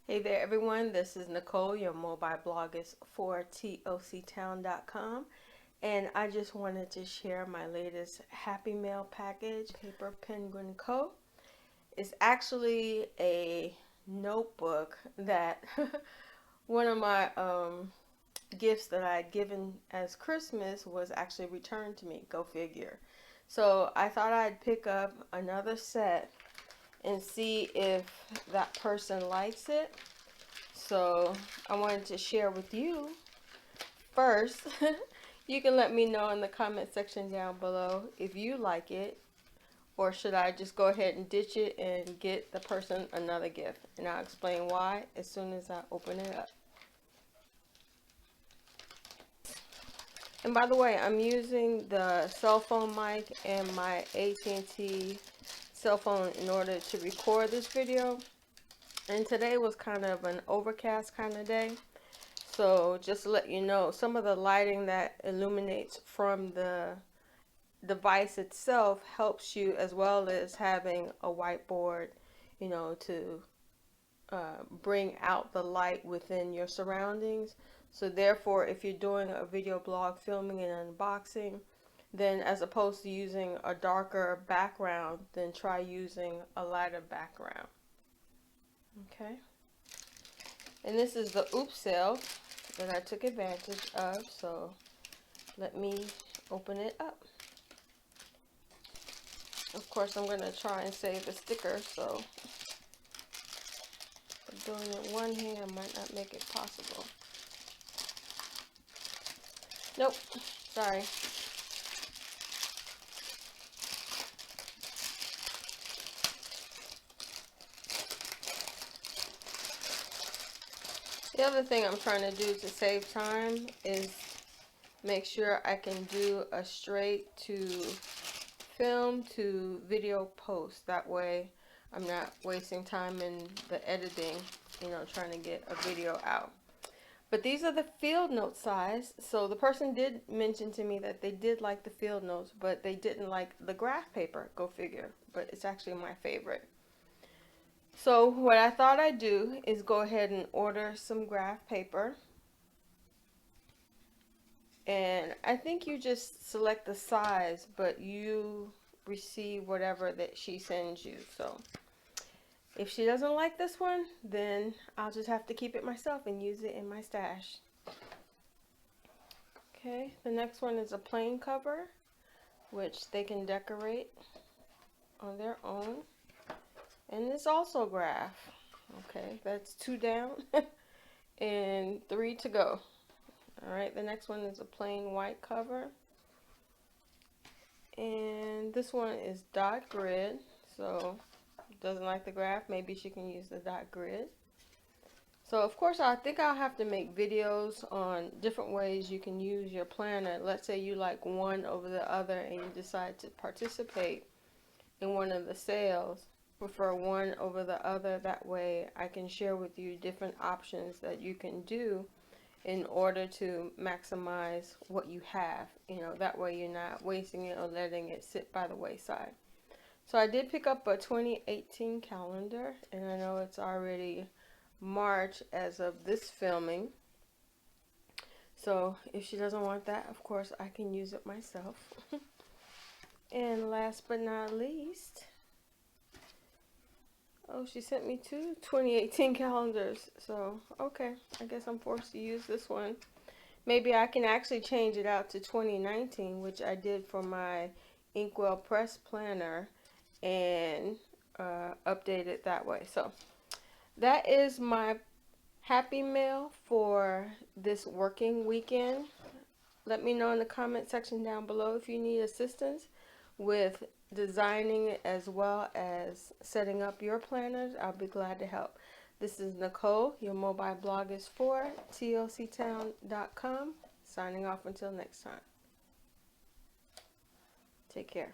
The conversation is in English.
Hey there everyone, this is Nicole, your mobile bloggist for TOCtown.com, and I just wanted to share my latest Happy Mail package, Paper Penguin Co. It's actually a notebook that one of my gifts that I had given as Christmas was actually returned to me, go figure. So I thought I'd pick up another set and see if that person likes it. So I wanted to share with you first. You can let me know in the comment section down below if you like it, or should I just go ahead and ditch it and get the person another gift, and I'll explain why as soon as I open it up. And by the way, I'm using the cell phone mic and my AT&T cell phone in order to record this video. And today was kind of an overcast kind of day. So just to let you know, some of the lighting that illuminates from the device itself helps you, as well as having a whiteboard, to bring out the light within your surroundings. So therefore, if you're doing a video blog filming and unboxing, then as opposed to using a darker background, then try using a lighter background. Okay. And this is the Ooops sale that I took advantage of, so let me open it up. Of course, I'm going to try and save the sticker, so doing it one hand might not make it possible. Nope, sorry. The other thing I'm trying to do to save time is make sure I can do a straight to film to video post. That way I'm not wasting time in the editing, trying to get a video out. But these are the field note size. So the person did mention to me that they did like the field notes, but they didn't like the graph paper, go figure. But it's actually my favorite. So what I thought I'd do is go ahead and order some graph paper. And I think you just select the size, but you receive whatever that she sends you. So if she doesn't like this one, then I'll just have to keep it myself and use it in my stash. Okay, the next one is a plain cover, which they can decorate on their own. And it's also graph. Okay, that's 2 down and 3 to go. Alright, the next one is a plain white cover. And this one is dot grid. So, doesn't like the graph, maybe she can use the dot grid. So, of course, I think I'll have to make videos on different ways you can use your planner. Let's say you like one over the other and you decide to participate in one of the sales. Prefer one over the other. That way I can share with you different options that you can do in order to maximize what you have. That way you're not wasting it or letting it sit by the wayside. So I did pick up a 2018 calendar, and I know it's already March as of this filming. So if she doesn't want that, of course I can use it myself. And last but not least, oh, she sent me 2 2018 calendars. So, okay, I guess I'm forced to use this one. Maybe I can actually change it out to 2019, which I did for my Inkwell Press Planner, and update it that way. So, that is my Happy Mail for this working weekend. Let me know in the comment section down below if you need assistance with designing as well as setting up your planners. I'll be glad to help. This is Nicole, your mobile bloggist for TOCtown.com, signing off until next time. Take care.